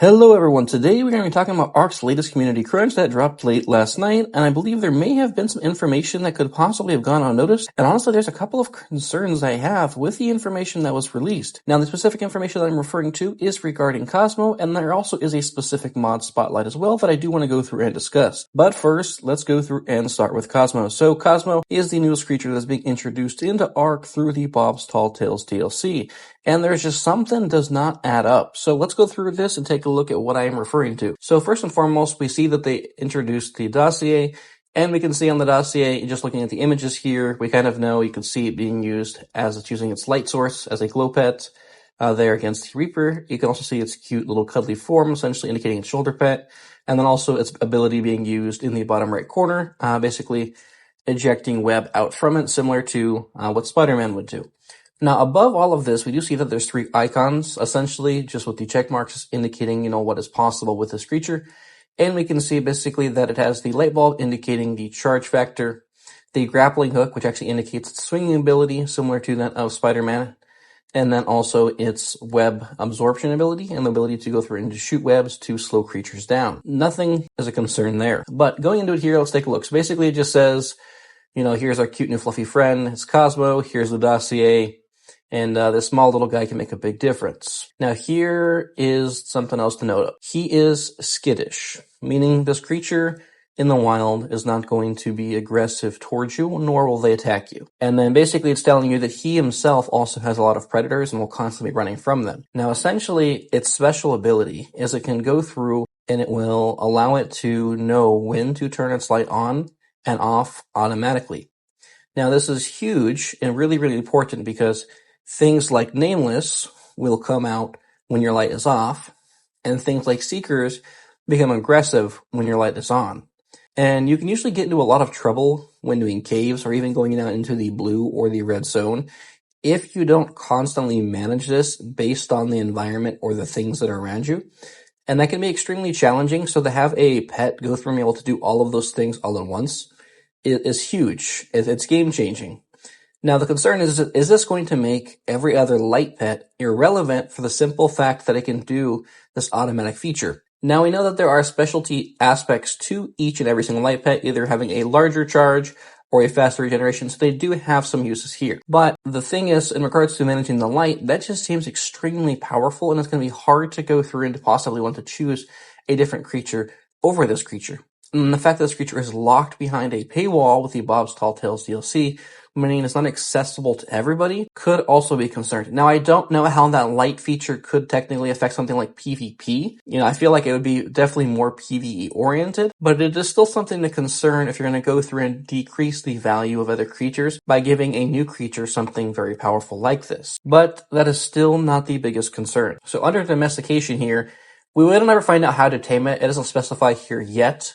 Hello everyone, today we're going to be talking about Ark's latest community crunch that dropped late last night, and I believe there may have been some information that could possibly have gone unnoticed, and honestly there's a couple of concerns I have with the information that was released. Now the specific information that I'm referring to is regarding Cosmo, and there also is a specific mod spotlight as well that I do want to go through and discuss. But first, let's go through and start with Cosmo. So Cosmo is the newest creature that's being introduced into Ark through the Bob's Tall Tales DLC. And there's just something does not add up. So let's go through this and take a look at what I am referring to. So first and foremost, we see that they introduced the dossier, and we can see on the dossier, just looking at the images here, we kind of know, you can see it being used as it's using its light source as a glow pet there against the Reaper. You can also see its cute little cuddly form, essentially indicating its shoulder pet, and then also its ability being used in the bottom right corner, basically ejecting web out from it, similar to what Spider-Man would do. Now, above all of this, we do see that there's three icons, essentially, just with the check marks indicating, what is possible with this creature. And we can see basically that it has the light bulb indicating the charge factor, the grappling hook, which actually indicates its swinging ability, similar to that of Spider-Man, and then also its web absorption ability and the ability to go through and shoot webs to slow creatures down. Nothing is a concern there. But going into it here, let's take a look. So basically it just says, here's our cute new fluffy friend, it's Cosmo, here's the dossier, and this small little guy can make a big difference. Now here is something else to note. He is skittish, meaning this creature in the wild is not going to be aggressive towards you, nor will they attack you. And then basically it's telling you that he himself also has a lot of predators and will constantly be running from them. Now essentially its special ability is it can go through and it will allow it to know when to turn its light on and off automatically. Now this is huge and really, really important because things like Nameless will come out when your light is off, and things like Seekers become aggressive when your light is on. And you can usually get into a lot of trouble when doing caves or even going out into the blue or the red zone if you don't constantly manage this based on the environment or the things that are around you. And that can be extremely challenging, so to have a pet go through and be able to do all of those things all at once is huge. It's game-changing. Now, the concern is this going to make every other light pet irrelevant for the simple fact that it can do this automatic feature? Now, we know that there are specialty aspects to each and every single light pet, either having a larger charge or a faster regeneration, so they do have some uses here. But the thing is, in regards to managing the light, that just seems extremely powerful, and it's going to be hard to go through and to possibly want to choose a different creature over this creature. And the fact that this creature is locked behind a paywall with the Bob's Tall Tales DLC, meaning it's not accessible to everybody, could also be concerned. Now, I don't know how that light feature could technically affect something like PvP. I feel like it would be definitely more PvE oriented, but it is still something to concern if you're going to go through and decrease the value of other creatures by giving a new creature something very powerful like this. But that is still not the biggest concern. So under domestication here, we will never find out how to tame it. It doesn't specify here yet,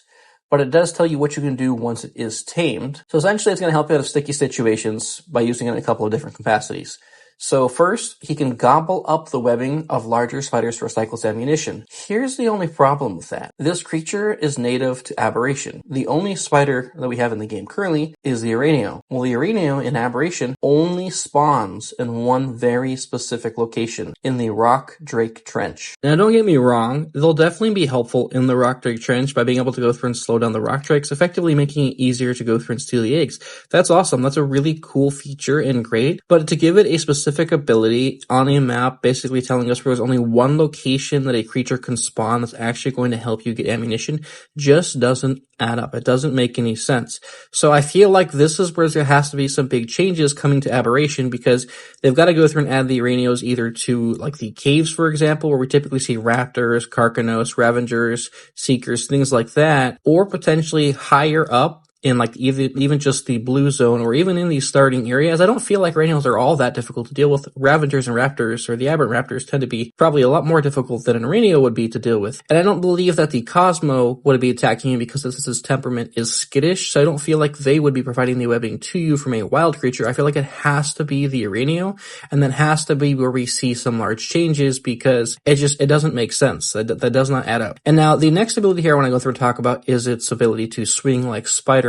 but it does tell you what you can do once it is tamed. So essentially it's going to help you out of sticky situations by using it in a couple of different capacities. So first, he can gobble up the webbing of larger spiders to recycle its ammunition. Here's the only problem with that. This creature is native to Aberration. The only spider that we have in the game currently is the Aranio. Well, the Aranio in Aberration only spawns in one very specific location, in the Rock Drake Trench. Now, don't get me wrong, they'll definitely be helpful in the Rock Drake Trench by being able to go through and slow down the rock drakes, effectively making it easier to go through and steal the eggs. That's awesome. That's a really cool feature and great, but to give it a specific ability on a map basically telling us there's only one location that a creature can spawn that's actually going to help you get ammunition just doesn't add up. It doesn't make any sense. So I feel like this is where there has to be some big changes coming to Aberration, because they've got to go through and add the Aranios either to like the caves, for example, where we typically see raptors, Carcanos, Ravengers, Seekers, things like that, or potentially higher up in like even just the blue zone or even in these starting areas. I don't feel like Aranios are all that difficult to deal with. Ravengers and Raptors, or the Aberrant Raptors, tend to be probably a lot more difficult than an Aranio would be to deal with. And I don't believe that the Cosmo would be attacking you because his temperament is skittish, so I don't feel like they would be providing the webbing to you from a wild creature. I feel like it has to be the Aranio, and that has to be where we see some large changes, because it doesn't make sense. That does not add up. And now the next ability here I want to go through and talk about is its ability to swing like Spider-Man.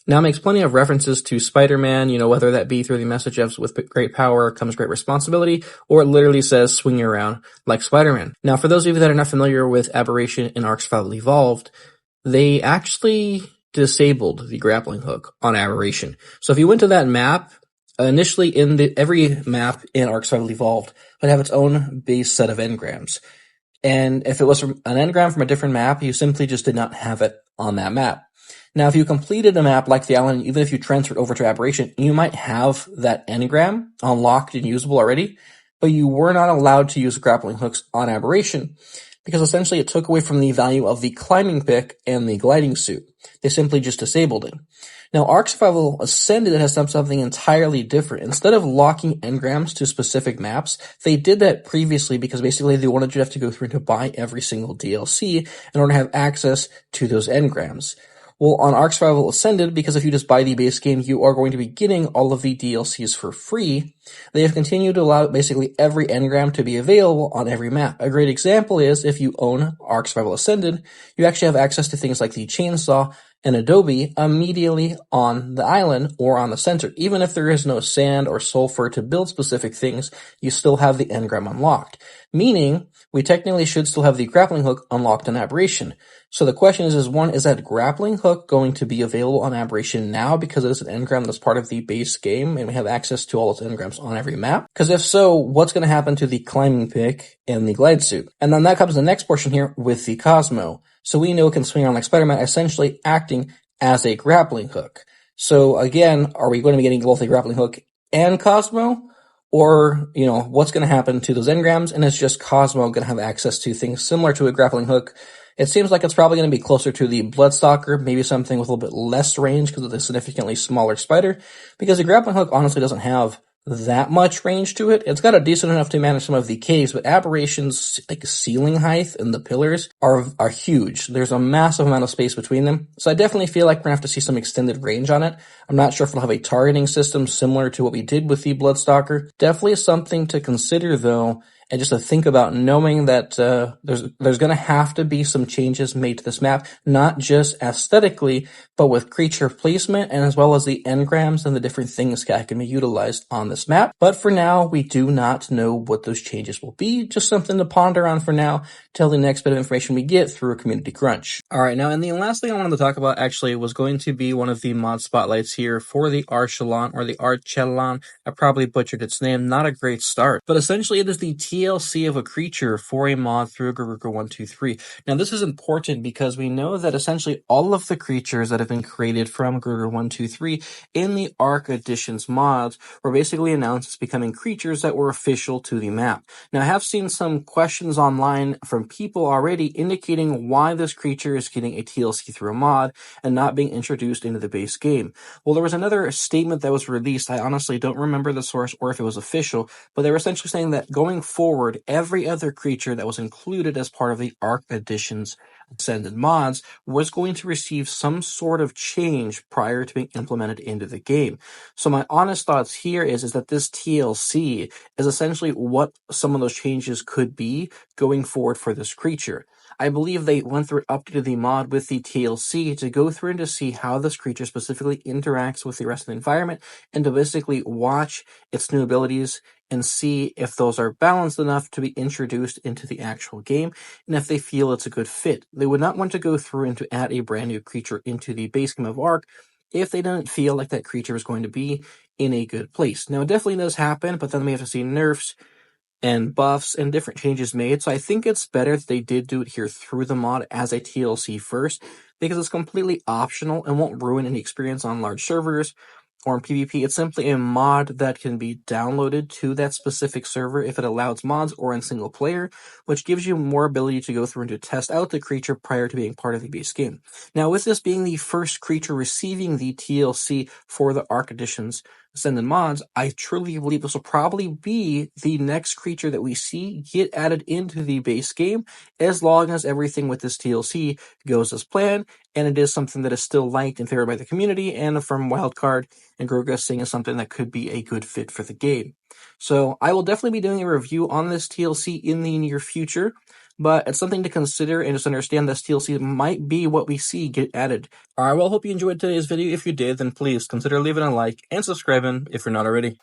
Now, it makes plenty of references to Spider-Man, whether that be through the message of with great power comes great responsibility, or it literally says swing you around like Spider-Man. Now, for those of you that are not familiar with Aberration in Ark Survival Evolved, they actually disabled the grappling hook on Aberration. So if you went to that map, initially every map in Ark Survival Evolved would have its own base set of engrams. And if it was from an engram from a different map, you simply just did not have it on that map. Now, if you completed a map like the island, even if you transferred over to Aberration, you might have that engram unlocked and usable already, but you were not allowed to use grappling hooks on Aberration because essentially it took away from the value of the climbing pick and the gliding suit. They simply just disabled it. Now, Ark Survival Ascended has done something entirely different. Instead of locking engrams to specific maps, they did that previously because basically they wanted you to have to go through and to buy every single DLC in order to have access to those engrams. Well, on Ark Survival Ascended, because if you just buy the base game, you are going to be getting all of the DLCs for free. They have continued to allow basically every engram to be available on every map. A great example is if you own Ark Survival Ascended, you actually have access to things like the chainsaw and Adobe immediately on the island or on the center. Even if there is no sand or sulfur to build specific things, you still have the engram unlocked. Meaning, we technically should still have the grappling hook unlocked in Aberration. So the question is one, is that grappling hook going to be available on Aberration now because it is an engram that's part of the base game and we have access to all its engrams on every map? Because if so, what's going to happen to the climbing pick and the glide suit? And then that comes to the next portion here with the Cosmo. So we know it can swing around like Spider-Man, essentially acting as a grappling hook. So again, are we going to be getting both a grappling hook and Cosmo? Or, what's going to happen to those engrams? And is just Cosmo going to have access to things similar to a grappling hook? It seems like it's probably going to be closer to the Bloodstalker, maybe something with a little bit less range because of the significantly smaller spider, because the grappling hook honestly doesn't have that much range to it. It's got a decent enough to manage some of the caves, but Aberration's ceiling height and the pillars are huge. There's a massive amount of space between them. So I definitely feel like we're gonna have to see some extended range on it. I'm not sure if it'll have a targeting system similar to what we did with the Bloodstalker. Definitely something to consider though, and just to think about knowing that there's going to have to be some changes made to this map, not just aesthetically, but with creature placement and as well as the engrams and the different things that can be utilized on this map. But for now, we do not know what those changes will be. Just something to ponder on for now till the next bit of information we get through a community crunch. All right, now, and the last thing I wanted to talk about actually was going to be one of the mod spotlights here for the Archelon or the Archelon. I probably butchered its name. Not a great start, but essentially it is the TLC of a creature for a mod through Gururka 123. Now, this is important because we know that essentially all of the creatures that have been created from Gururka 123 in the Ark Editions mods were basically announced as becoming creatures that were official to the map. Now, I have seen some questions online from people already indicating why this creature is getting a TLC through a mod and not being introduced into the base game. Well, there was another statement that was released. I honestly don't remember the source or if it was official, but they were essentially saying that going forward, every other creature that was included as part of the Ark Editions Ascended mods was going to receive some sort of change prior to being implemented into the game. So my honest thoughts here is that this TLC is essentially what some of those changes could be going forward for this creature. I believe they went through and updated the mod with the TLC to go through and to see how this creature specifically interacts with the rest of the environment and to basically watch its new abilities and see if those are balanced enough to be introduced into the actual game and if they feel it's a good fit. They would not want to go through and to add a brand new creature into the base game of Ark if they didn't feel like that creature is going to be in a good place. Now, it definitely does happen, but then we have to see nerfs and buffs and different changes made. So I think it's better that they did do it here through the mod as a TLC first because it's completely optional and won't ruin any experience on large servers or in PvP. It's simply a mod that can be downloaded to that specific server if it allows mods or in single player, which gives you more ability to go through and to test out the creature prior to being part of the base game. Now, with this being the first creature receiving the TLC for the Ark Editions Ascended mods, I truly believe this will probably be the next creature that we see get added into the base game as long as everything with this TLC goes as planned and it is something that is still liked and favored by the community and from Wildcard and Gururka saying is something that could be a good fit for the game. So I will definitely be doing a review on this TLC in the near future. but it's something to consider and just understand this TLC might be what we see get added. Alright, well, hope you enjoyed today's video. If you did, then please consider leaving a like and subscribing if you're not already.